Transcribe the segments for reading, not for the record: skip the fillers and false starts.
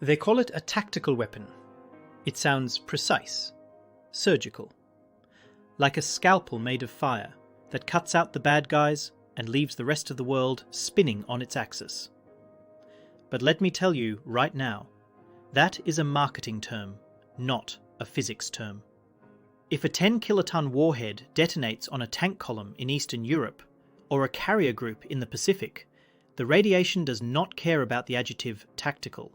They call it a tactical weapon. It sounds precise, surgical, like a scalpel made of fire that cuts out the bad guys and leaves the rest of the world spinning on its axis. But let me tell you right now, that is a marketing term, not a physics term. If a 10-kiloton warhead detonates on a tank column in Eastern Europe or a carrier group in the Pacific, the radiation does not care about the adjective tactical.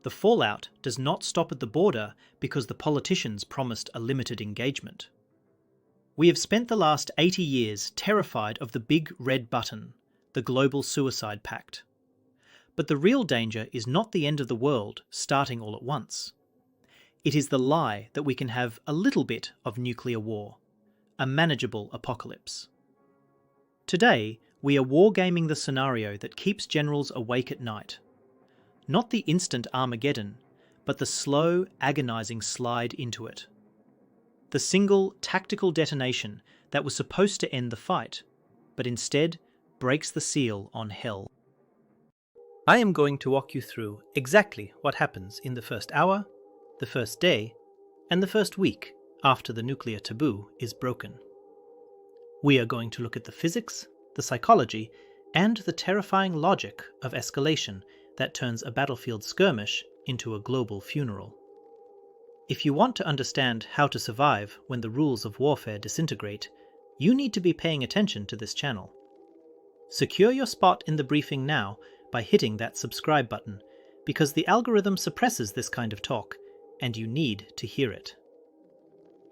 The fallout does not stop at the border because the politicians promised a limited engagement. We have spent the last 80 years terrified of the big red button, the global suicide pact. But the real danger is not the end of the world starting all at once. It is the lie that we can have a little bit of nuclear war, a manageable apocalypse. Today, we are wargaming the scenario that keeps generals awake at night. Not the instant Armageddon, but the slow, agonizing slide into it. The single, tactical detonation that was supposed to end the fight, but instead breaks the seal on hell. I am going to walk you through exactly what happens in the first hour, the first day, and the first week after the nuclear taboo is broken. We are going to look at the physics, the psychology, and the terrifying logic of escalation that turns a battlefield skirmish into a global funeral. If you want to understand how to survive when the rules of warfare disintegrate, you need to be paying attention to this channel. Secure your spot in the briefing now by hitting that subscribe button, because the algorithm suppresses this kind of talk, and you need to hear it.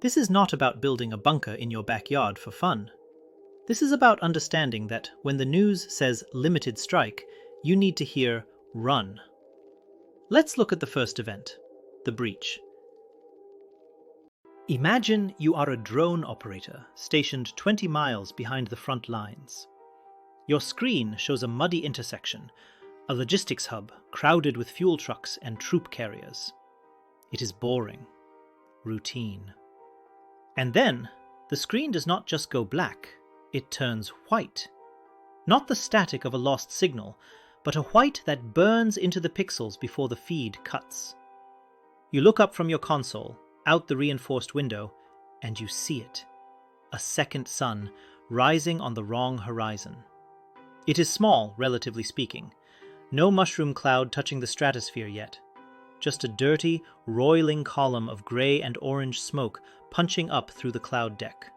This is not about building a bunker in your backyard for fun. This is about understanding that when the news says limited strike, you need to hear run. Let's look at the first event, the breach. Imagine you are a drone operator stationed 20 miles behind the front lines. Your screen shows a muddy intersection, a logistics hub crowded with fuel trucks and troop carriers. It is boring, routine. And then, the screen does not just go black, it turns white. Not the static of a lost signal, but a white that burns into the pixels before the feed cuts. You look up from your console, out the reinforced window, and you see it. A second sun, rising on the wrong horizon. It is small, relatively speaking. No mushroom cloud touching the stratosphere yet. Just a dirty, roiling column of grey and orange smoke punching up through the cloud deck.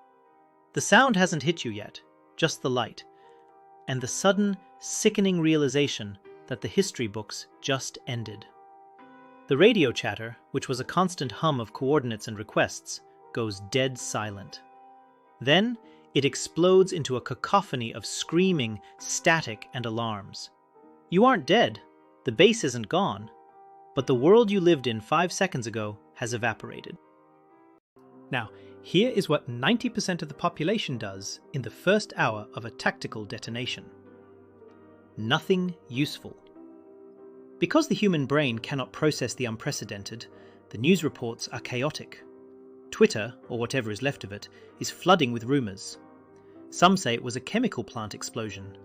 The sound hasn't hit you yet, just the light. And the sudden, sickening realization that the history books just ended. The radio chatter, which was a constant hum of coordinates and requests, goes dead silent. Then, it explodes into a cacophony of screaming, static, and alarms. You aren't dead. The base isn't gone. But the world you lived in 5 seconds ago has evaporated. Now, here is what 90% of the population does in the first hour of a tactical detonation. Nothing useful. Because the human brain cannot process the unprecedented, the news reports are chaotic. Twitter, or whatever is left of it, is flooding with rumours. Some say it was a chemical plant explosion.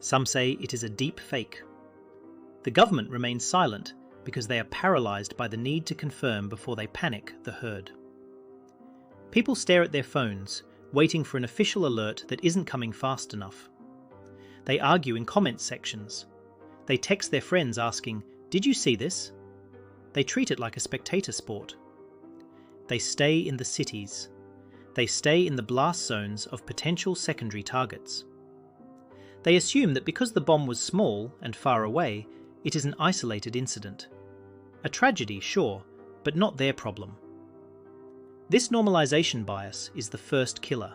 Some say it is a deep fake. The government remains silent because they are paralysed by the need to confirm before they panic the herd. People stare at their phones, waiting for an official alert that isn't coming fast enough. They argue in comments sections. They text their friends asking, "Did you see this?" They treat it like a spectator sport. They stay in the cities. They stay in the blast zones of potential secondary targets. They assume that because the bomb was small and far away, it is an isolated incident. A tragedy, sure, but not their problem. This normalization bias is the first killer.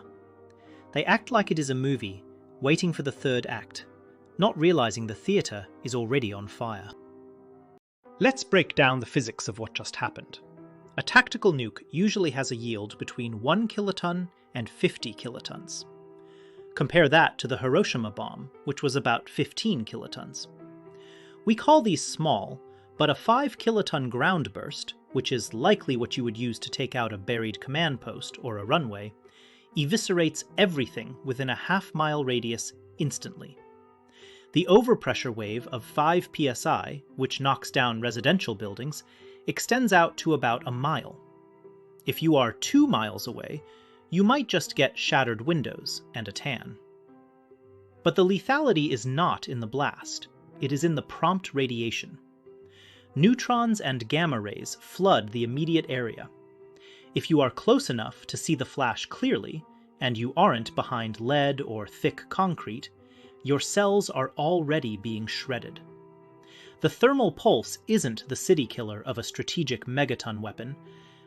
They act like it is a movie, waiting for the third act, not realizing the theater is already on fire. Let's break down the physics of what just happened. A tactical nuke usually has a yield between 1 kiloton and 50 kilotons. Compare that to the Hiroshima bomb, which was about 15 kilotons. We call these small, but a 5 kiloton ground burst, which is likely what you would use to take out a buried command post or a runway, eviscerates everything within a half-mile radius instantly. The overpressure wave of 5 psi, which knocks down residential buildings, extends out to about a mile. If you are 2 miles away, you might just get shattered windows and a tan. But the lethality is not in the blast, it is in the prompt radiation. Neutrons and gamma rays flood the immediate area. If you are close enough to see the flash clearly, and you aren't behind lead or thick concrete, your cells are already being shredded. The thermal pulse isn't the city killer of a strategic megaton weapon,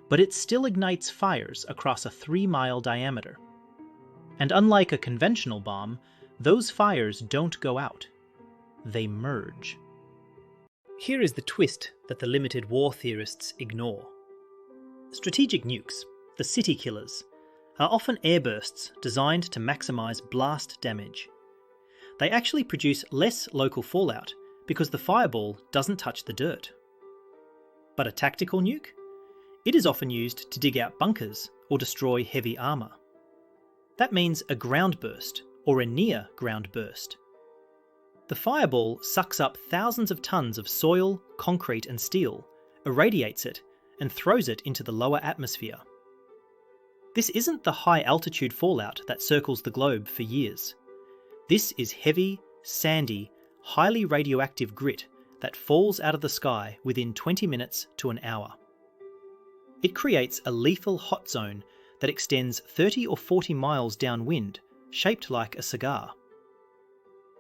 but it still ignites fires across a 3-mile diameter. And unlike a conventional bomb, those fires don't go out. They merge. Here is the twist that the limited war theorists ignore. Strategic nukes, the city killers, are often airbursts designed to maximize blast damage. They actually produce less local fallout because the fireball doesn't touch the dirt. But a tactical nuke? It is often used to dig out bunkers or destroy heavy armour. That means a ground burst or a near ground burst. The fireball sucks up thousands of tons of soil, concrete and steel, irradiates it, and throws it into the lower atmosphere. This isn't the high altitude fallout that circles the globe for years. This is heavy, sandy, highly radioactive grit that falls out of the sky within 20 minutes to an hour. It creates a lethal hot zone that extends 30 or 40 miles downwind, shaped like a cigar.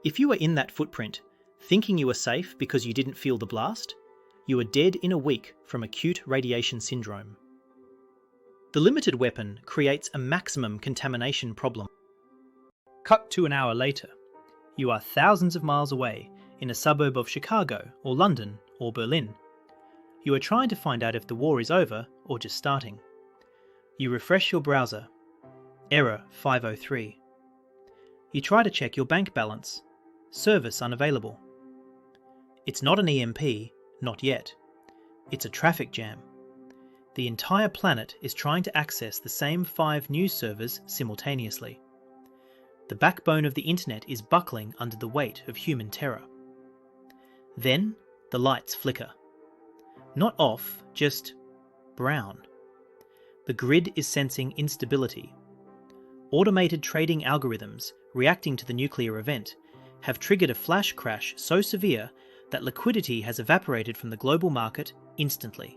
If you are in that footprint, thinking you are safe because you didn't feel the blast, you are dead in a week from acute radiation syndrome. The limited weapon creates a maximum contamination problem. Cut to an hour later. You are thousands of miles away in a suburb of Chicago or London or Berlin. You are trying to find out if the war is over or just starting. You refresh your browser. Error 503. You try to check your bank balance. Service unavailable. It's not an EMP, not yet. It's a traffic jam. The entire planet is trying to access the same 5 news servers simultaneously. The backbone of the internet is buckling under the weight of human terror. Then the lights flicker. Not off, just brown. The grid is sensing instability. Automated trading algorithms reacting to the nuclear event have triggered a flash crash so severe that liquidity has evaporated from the global market instantly.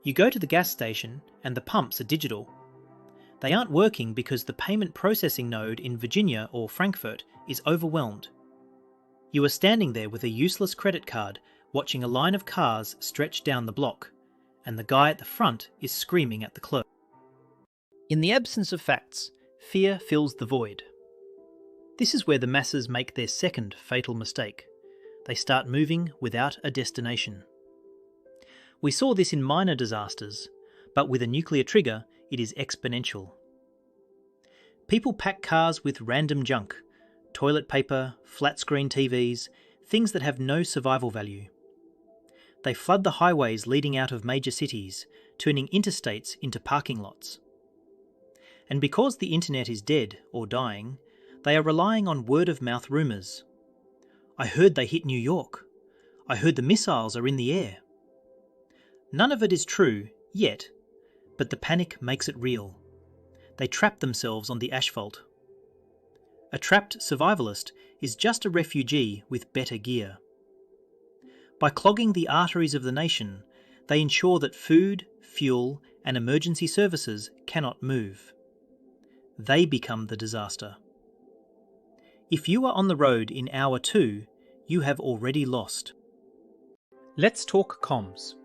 You go to the gas station and the pumps are digital. They aren't working because the payment processing node in Virginia or Frankfurt is overwhelmed. You are standing there with a useless credit card, watching a line of cars stretch down the block, and the guy at the front is screaming at the clerk. In the absence of facts, fear fills the void. This is where the masses make their second fatal mistake. They start moving without a destination. We saw this in minor disasters, but with a nuclear trigger, it is exponential. People pack cars with random junk, toilet paper, flat-screen TVs, things that have no survival value. They flood the highways leading out of major cities, turning interstates into parking lots. And because the internet is dead or dying, they are relying on word-of-mouth rumours. I heard they hit New York. I heard the missiles are in the air. None of it is true, yet, but the panic makes it real. They trap themselves on the asphalt. A trapped survivalist is just a refugee with better gear. By clogging the arteries of the nation, they ensure that food, fuel, and emergency services cannot move. They become the disaster. If you are on the road in hour 2, you have already lost. Let's talk comms.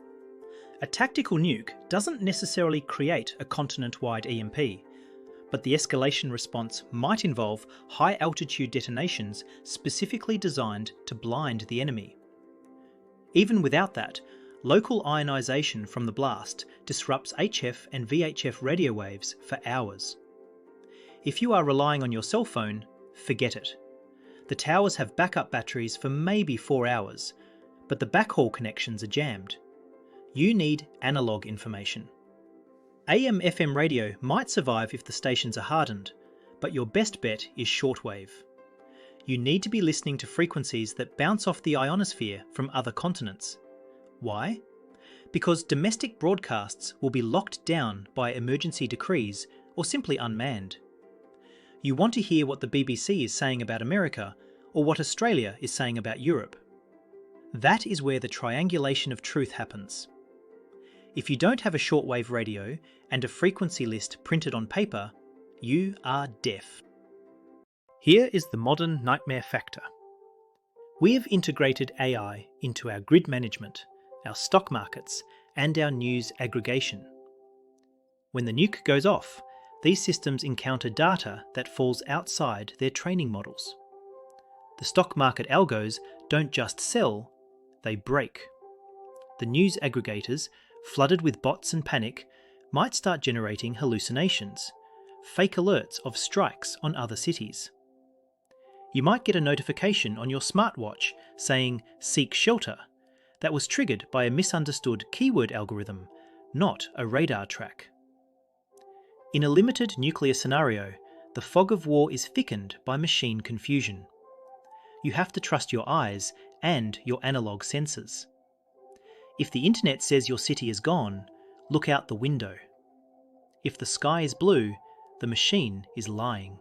A tactical nuke doesn't necessarily create a continent-wide EMP, but the escalation response might involve high-altitude detonations specifically designed to blind the enemy. Even without that, local ionization from the blast disrupts HF and VHF radio waves for hours. If you are relying on your cell phone, forget it. The towers have backup batteries for maybe 4 hours, but the backhaul connections are jammed. You need analog information. AM/FM radio might survive if the stations are hardened, but your best bet is shortwave. you need to be listening to frequencies that bounce off the ionosphere from other continents. Why? Because domestic broadcasts will be locked down by emergency decrees or simply unmanned. You want to hear what the BBC is saying about America or what Australia is saying about Europe. That is where the triangulation of truth happens. If you don't have a shortwave radio and a frequency list printed on paper, you are deaf. Here is the modern nightmare factor. We have integrated AI into our grid management, our stock markets, and our news aggregation. When the nuke goes off, these systems encounter data that falls outside their training models. The stock market algos don't just sell, they break. The news aggregators, flooded with bots and panic, might start generating hallucinations, fake alerts of strikes on other cities. You might get a notification on your smartwatch saying "seek shelter" that was triggered by a misunderstood keyword algorithm, not a radar track. In a limited nuclear scenario, the fog of war is thickened by machine confusion. You have to trust your eyes and your analog sensors. If the internet says your city is gone, look out the window. If the sky is blue, the machine is lying.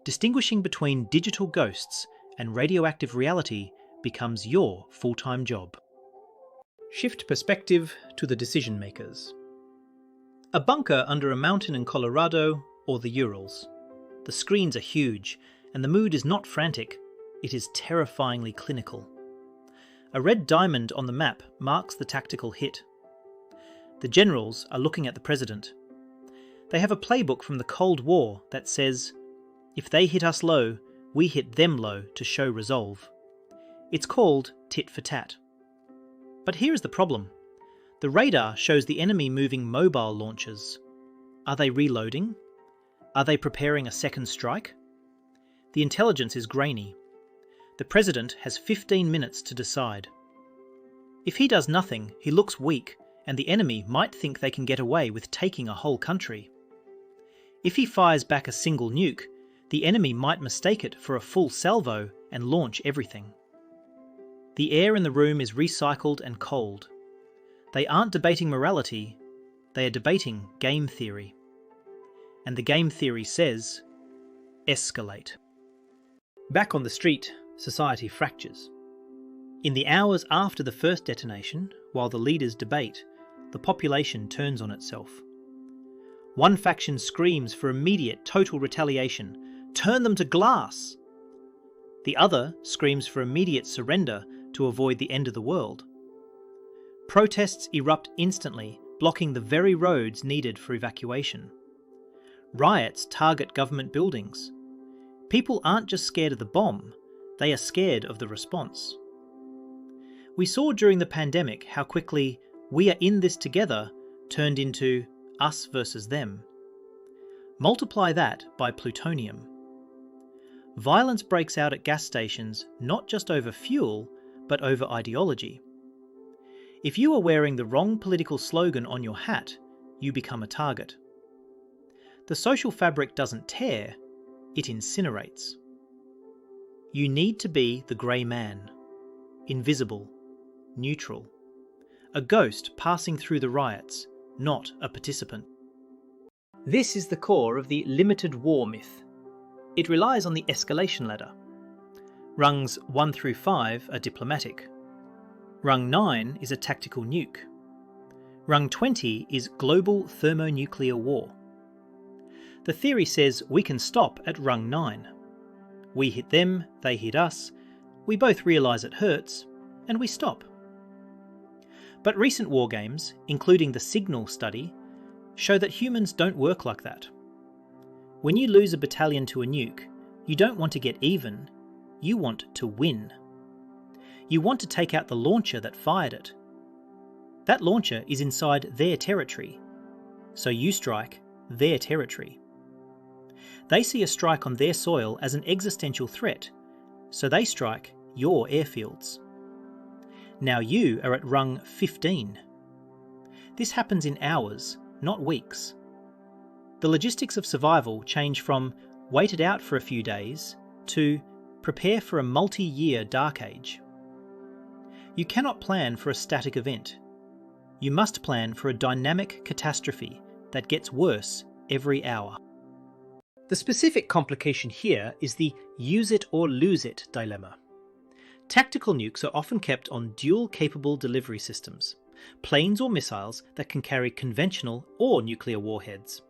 Distinguishing between digital ghosts and radioactive reality becomes your full-time job. Shift perspective to the decision makers. A bunker under a mountain in Colorado or the Urals. The screens are huge, and the mood is not frantic, it is terrifyingly clinical. A red diamond on the map marks the tactical hit. The generals are looking at the president. They have a playbook from the Cold War that says, if they hit us low, we hit them low to show resolve. It's called tit for tat. But here is the problem. The radar shows the enemy moving mobile launchers. Are they reloading? Are they preparing a second strike? The intelligence is grainy. The president has 15 minutes to decide. If he does nothing, he looks weak, and the enemy might think they can get away with taking a whole country. If he fires back a single nuke, the enemy might mistake it for a full salvo and launch everything. The air in the room is recycled and cold. They aren't debating morality, they are debating game theory. And the game theory says, escalate. Back on the street, society fractures. In the hours after the first detonation, while the leaders debate, the population turns on itself. One faction screams for immediate total retaliation, turn them to glass. The other screams for immediate surrender to avoid the end of the world. Protests erupt instantly, blocking the very roads needed for evacuation. Riots target government buildings. People aren't just scared of the bomb, they are scared of the response. We saw during the pandemic how quickly "we are in this together" turned into us versus them. Multiply that by plutonium. Violence breaks out at gas stations not just over fuel, but over ideology. If you are wearing the wrong political slogan on your hat, you become a target. The social fabric doesn't tear, it incinerates. You need to be the grey man, invisible, neutral, a ghost passing through the riots, not a participant. This is the core of the limited war myth. It relies on the escalation ladder. Rungs 1 through 5 are diplomatic. Rung 9 is a tactical nuke. Rung 20 is global thermonuclear war. The theory says we can stop at rung 9. We hit them, they hit us, we both realise it hurts, and we stop. But recent war games, including the Signal study, show that humans don't work like that. When you lose a battalion to a nuke, you don't want to get even, you want to win. You want to take out the launcher that fired it. That launcher is inside their territory, so you strike their territory. They see a strike on their soil as an existential threat, so they strike your airfields. Now you are at rung 15. This happens in hours, not weeks. The logistics of survival change from wait it out for a few days to prepare for a multi-year dark age. You cannot plan for a static event. You must plan for a dynamic catastrophe that gets worse every hour. The specific complication here is the use it or lose it dilemma. Tactical nukes are often kept on dual-capable delivery systems, planes or missiles that can carry conventional or nuclear warheads.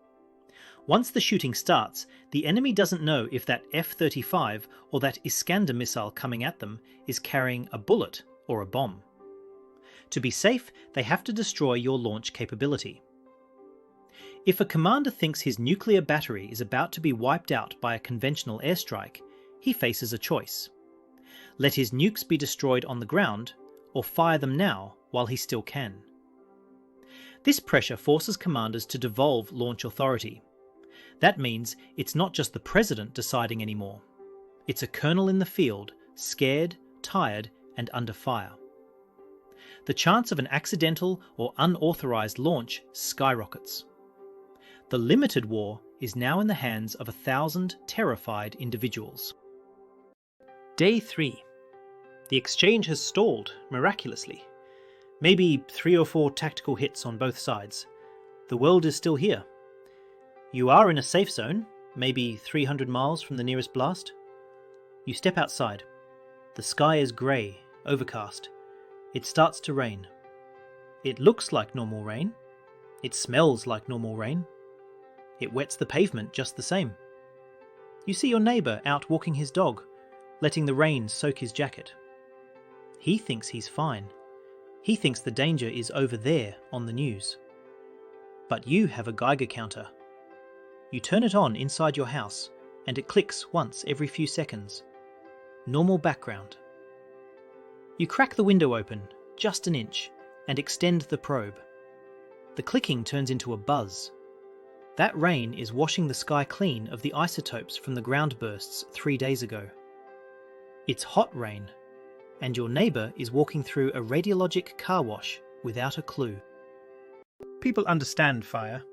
Once the shooting starts, the enemy doesn't know if that F-35 or that Iskander missile coming at them is carrying a bullet or a bomb. To be safe, they have to destroy your launch capability. If a commander thinks his nuclear battery is about to be wiped out by a conventional airstrike, he faces a choice. Let his nukes be destroyed on the ground, or fire them now while he still can. This pressure forces commanders to devolve launch authority. That means it's not just the president deciding anymore. It's a colonel in the field, scared, tired, and under fire. The chance of an accidental or unauthorized launch skyrockets. The limited war is now in the hands of 1,000 terrified individuals. Day 3. The exchange has stalled, miraculously. Maybe 3 or 4 tactical hits on both sides. The world is still here. You are in a safe zone, maybe 300 miles from the nearest blast. You step outside. The sky is grey, overcast. It starts to rain. It looks like normal rain. It smells like normal rain. It wets the pavement just the same. You see your neighbour out walking his dog, letting the rain soak his jacket. He thinks he's fine. He thinks the danger is over there on the news. But you have a Geiger counter. You turn it on inside your house, and it clicks once every few seconds. Normal background. You crack the window open, just an inch, and extend the probe. The clicking turns into a buzz. That rain is washing the sky clean of the isotopes from the ground bursts 3 days ago. It's hot rain, and your neighbour is walking through a radiologic car wash without a clue. People understand fire.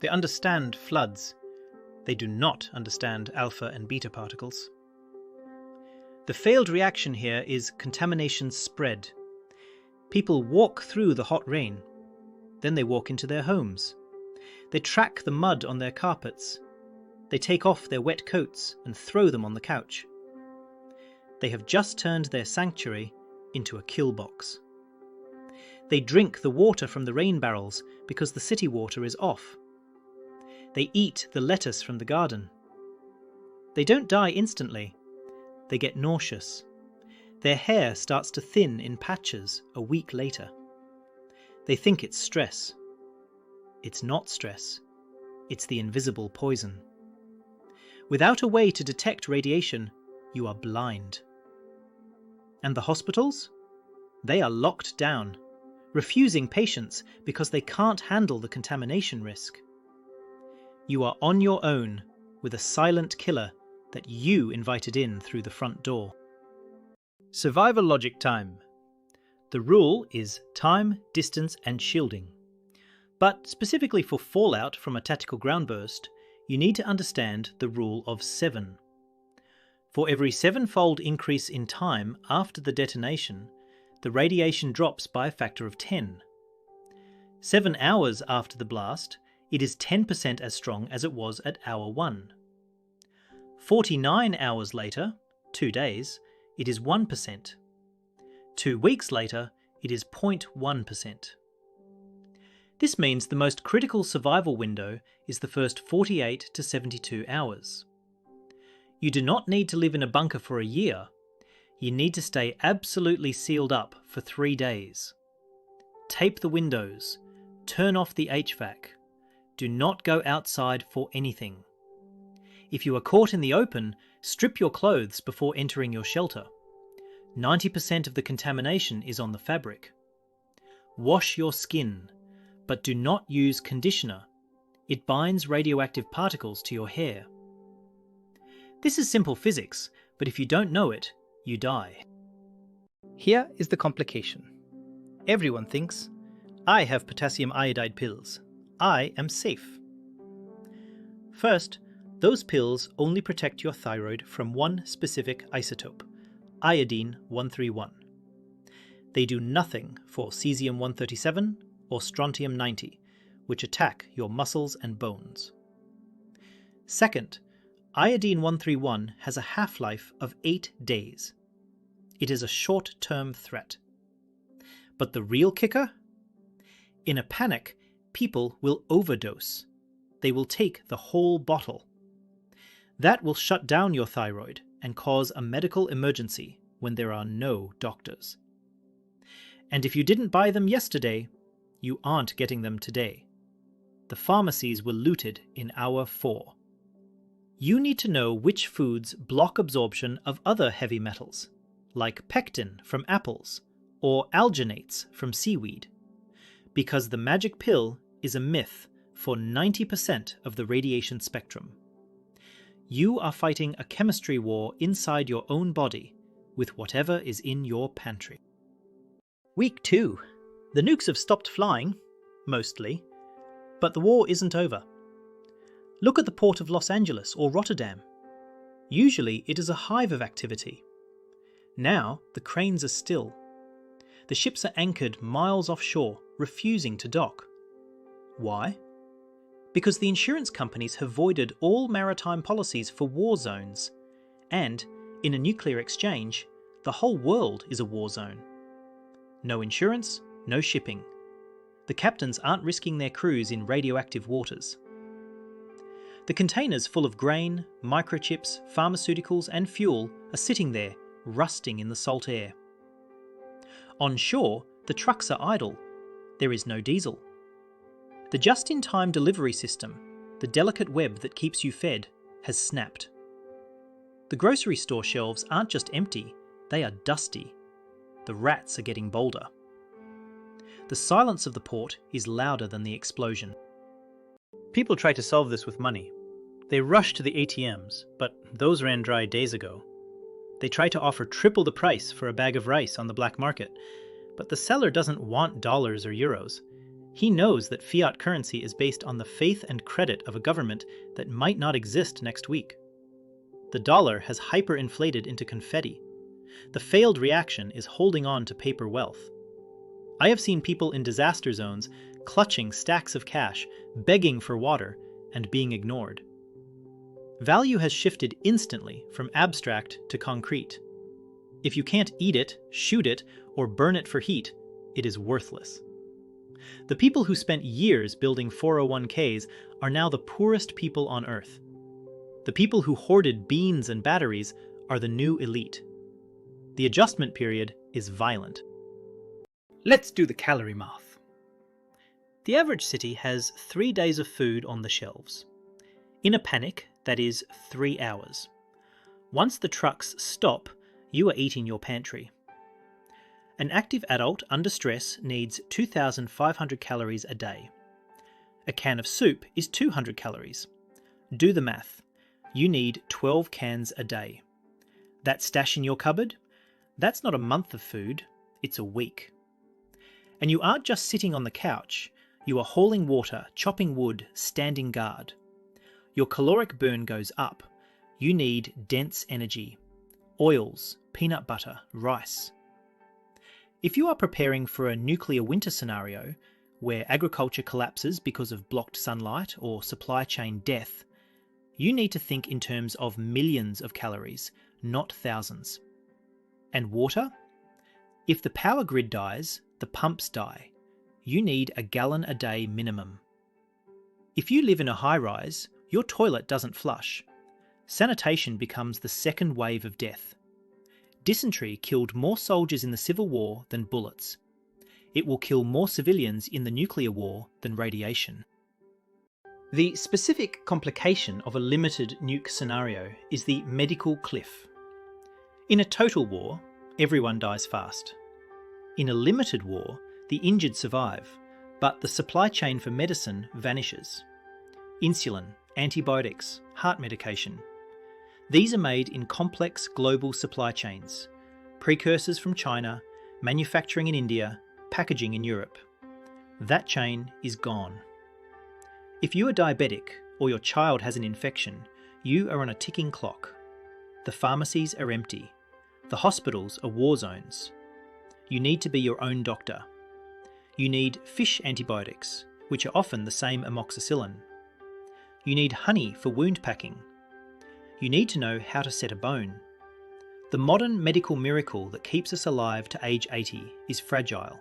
They understand floods. They do not understand alpha and beta particles. The failed reaction here is contamination spread. People walk through the hot rain. Then they walk into their homes. They track the mud on their carpets. They take off their wet coats and throw them on the couch. They have just turned their sanctuary into a kill box. They drink the water from the rain barrels because the city water is off. They eat the lettuce from the garden. They don't die instantly. They get nauseous. Their hair starts to thin in patches a week later. They think it's stress. It's not stress. It's the invisible poison. Without a way to detect radiation, you are blind. And the hospitals? They are locked down, refusing patients because they can't handle the contamination risk. You are on your own with a silent killer that you invited in through the front door. Survival logic time. The rule is time, distance, and shielding. But specifically for fallout from a tactical ground burst, you need to understand the rule of 7. For every 7-fold increase in time after the detonation, the radiation drops by a factor of 10. 7 hours after the blast, it is 10% as strong as it was at hour 1. 49 hours later, 2 days, it is 1%. 2 weeks later, it is 0.1%. This means the most critical survival window is the first 48 to 72 hours. You do not need to live in a bunker for a year. You need to stay absolutely sealed up for 3 days. Tape the windows. Turn off the HVAC. Do not go outside for anything. If you are caught in the open, strip your clothes before entering your shelter. 90% of the contamination is on the fabric. Wash your skin, but do not use conditioner. It binds radioactive particles to your hair. This is simple physics, but if you don't know it, you die. Here is the complication. Everyone thinks, I have potassium iodide pills. I am safe. First, Those pills only protect your thyroid from one specific isotope, iodine-131. They do nothing for cesium-137 or strontium-90, which attack your muscles and bones. Second, iodine-131 has a half-life of 8 days. It is a short-term threat. But the real kicker? In a panic, people will overdose. They will take the whole bottle. That will shut down your thyroid and cause a medical emergency when there are no doctors. And if you didn't buy them yesterday, you aren't getting them today. The pharmacies were looted in hour 4. You need to know which foods block absorption of other heavy metals, like pectin from apples or alginates from seaweed, because the magic pill is a myth for 90% of the radiation spectrum. You are fighting a chemistry war inside your own body with whatever is in your pantry. Week 2. The nukes have stopped flying, mostly, but the war isn't over. Look at the port of Los Angeles or Rotterdam. Usually it is a hive of activity. Now the cranes are still. The ships are anchored miles offshore, refusing to dock. Why? Because the insurance companies have voided all maritime policies for war zones, and, in a nuclear exchange, the whole world is a war zone. No insurance, no shipping. The captains aren't risking their crews in radioactive waters. The containers full of grain, microchips, pharmaceuticals and fuel are sitting there, rusting in the salt air. On shore, the trucks are idle. There is no diesel. The just-in-time delivery system, the delicate web that keeps you fed, has snapped. The grocery store shelves aren't just empty, they are dusty. The rats are getting bolder. The silence of the port is louder than the explosion. People try to solve this with money. They rush to the ATMs, but those ran dry days ago. They try to offer triple the price for a bag of rice on the black market, but the seller doesn't want dollars or euros. He knows that fiat currency is based on the faith and credit of a government that might not exist next week. The dollar has hyperinflated into confetti. The failed reaction is holding on to paper wealth. I have seen people in disaster zones clutching stacks of cash, begging for water, and being ignored. Value has shifted instantly from abstract to concrete. If you can't eat it, shoot it, or burn it for heat, it is worthless. The people who spent years building 401ks are now the poorest people on Earth. The people who hoarded beans and batteries are the new elite. The adjustment period is violent. Let's do the calorie math. The average city has 3 days of food on the shelves. In a panic, that is 3 hours. Once the trucks stop, you are eating your pantry. An active adult under stress needs 2,500 calories a day. A can of soup is 200 calories. Do the math. You need 12 cans a day. That stash in your cupboard? That's not a month of food, it's a week. And you aren't just sitting on the couch, you are hauling water, chopping wood, standing guard. Your caloric burn goes up. You need dense energy. Oils, peanut butter, rice. If you are preparing for a nuclear winter scenario, where agriculture collapses because of blocked sunlight or supply chain death, you need to think in terms of millions of calories, not thousands. And water? If the power grid dies, the pumps die. You need a gallon a day minimum. If you live in a high-rise, your toilet doesn't flush. Sanitation becomes the second wave of death. Dysentery killed more soldiers in the Civil War than bullets. It will kill more civilians in the nuclear war than radiation. The specific complication of a limited nuke scenario is the medical cliff. In a total war, everyone dies fast. In a limited war, the injured survive, but the supply chain for medicine vanishes. Insulin, antibiotics, heart medication. These are made in complex global supply chains, precursors from China, manufacturing in India, packaging in Europe. That chain is gone. If you are diabetic or your child has an infection, You are on a ticking clock. The pharmacies are empty. The hospitals are war zones. You need to be your own doctor. You need fish antibiotics, which are often the same amoxicillin. You need honey for wound packing. You need to know how to set a bone. The modern medical miracle that keeps us alive to age 80 is fragile.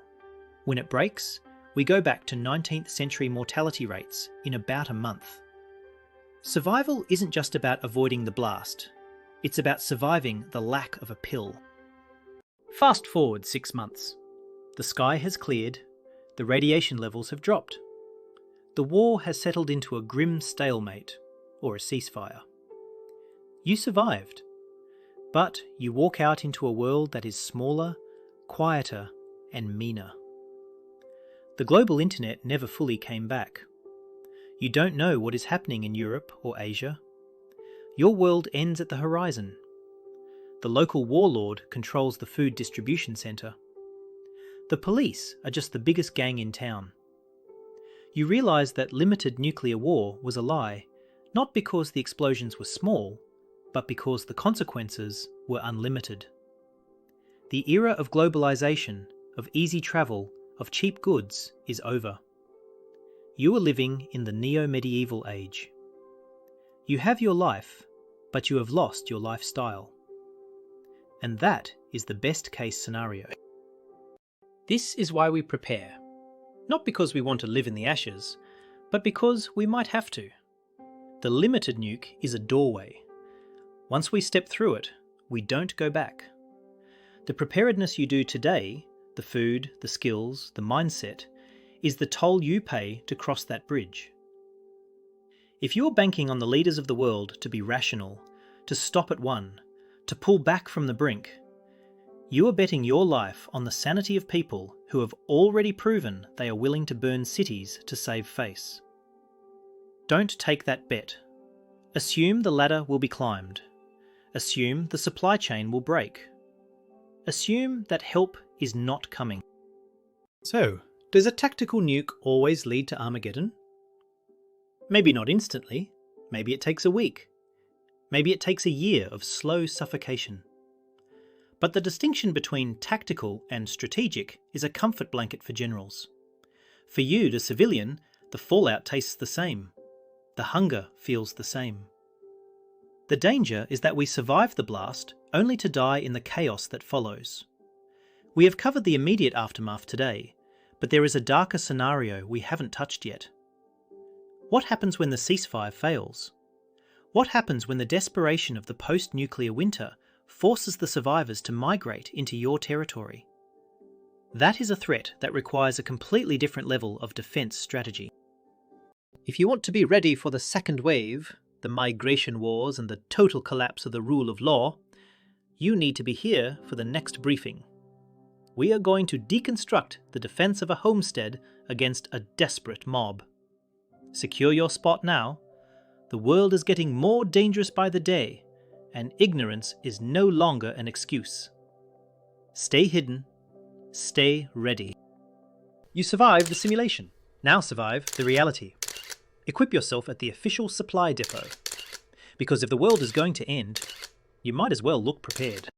When it breaks, we go back to 19th century mortality rates in about a month. Survival isn't just about avoiding the blast. It's about surviving the lack of a pill. Fast forward 6 months. The sky has cleared. The radiation levels have dropped. The war has settled into a grim stalemate, or a ceasefire. You survived, but you walk out into a world that is smaller, quieter, and meaner. The global internet never fully came back. You don't know what is happening in Europe or Asia. Your world ends at the horizon. The local warlord controls the food distribution centre. The police are just the biggest gang in town. You realise that limited nuclear war was a lie, not because the explosions were small, but because the consequences were unlimited. The era of globalisation, of easy travel, of cheap goods is over. You are living in the neo-medieval age. You have your life, but you have lost your lifestyle. And that is the best case scenario. This is why we prepare. Not because we want to live in the ashes, but because we might have to. The limited nuke is a doorway. Once we step through it, we don't go back. The preparedness you do today, the food, the skills, the mindset, is the toll you pay to cross that bridge. If you're banking on the leaders of the world to be rational, to stop at one, to pull back from the brink, you are betting your life on the sanity of people who have already proven they are willing to burn cities to save face. Don't take that bet. Assume the ladder will be climbed. Assume the supply chain will break. Assume that help is not coming. So, does a tactical nuke always lead to Armageddon? Maybe not instantly. Maybe it takes a week. Maybe it takes a year of slow suffocation. But the distinction between tactical and strategic is a comfort blanket for generals. For you, the civilian, the fallout tastes the same. The hunger feels the same. The danger is that we survive the blast only to die in the chaos that follows. We have covered the immediate aftermath today, but there is a darker scenario we haven't touched yet. What happens when the ceasefire fails? What happens when the desperation of the post-nuclear winter forces the survivors to migrate into your territory? That is a threat that requires a completely different level of defence strategy. If you want to be ready for the second wave, the migration wars and the total collapse of the rule of law, you need to be here for the next briefing. We are going to deconstruct the defence of a homestead against a desperate mob. Secure your spot now. The world is getting more dangerous by the day, and ignorance is no longer an excuse. Stay hidden. Stay ready. You survived the simulation. Now survive the reality. Equip yourself at the official supply depot. Because if the world is going to end, you might as well look prepared.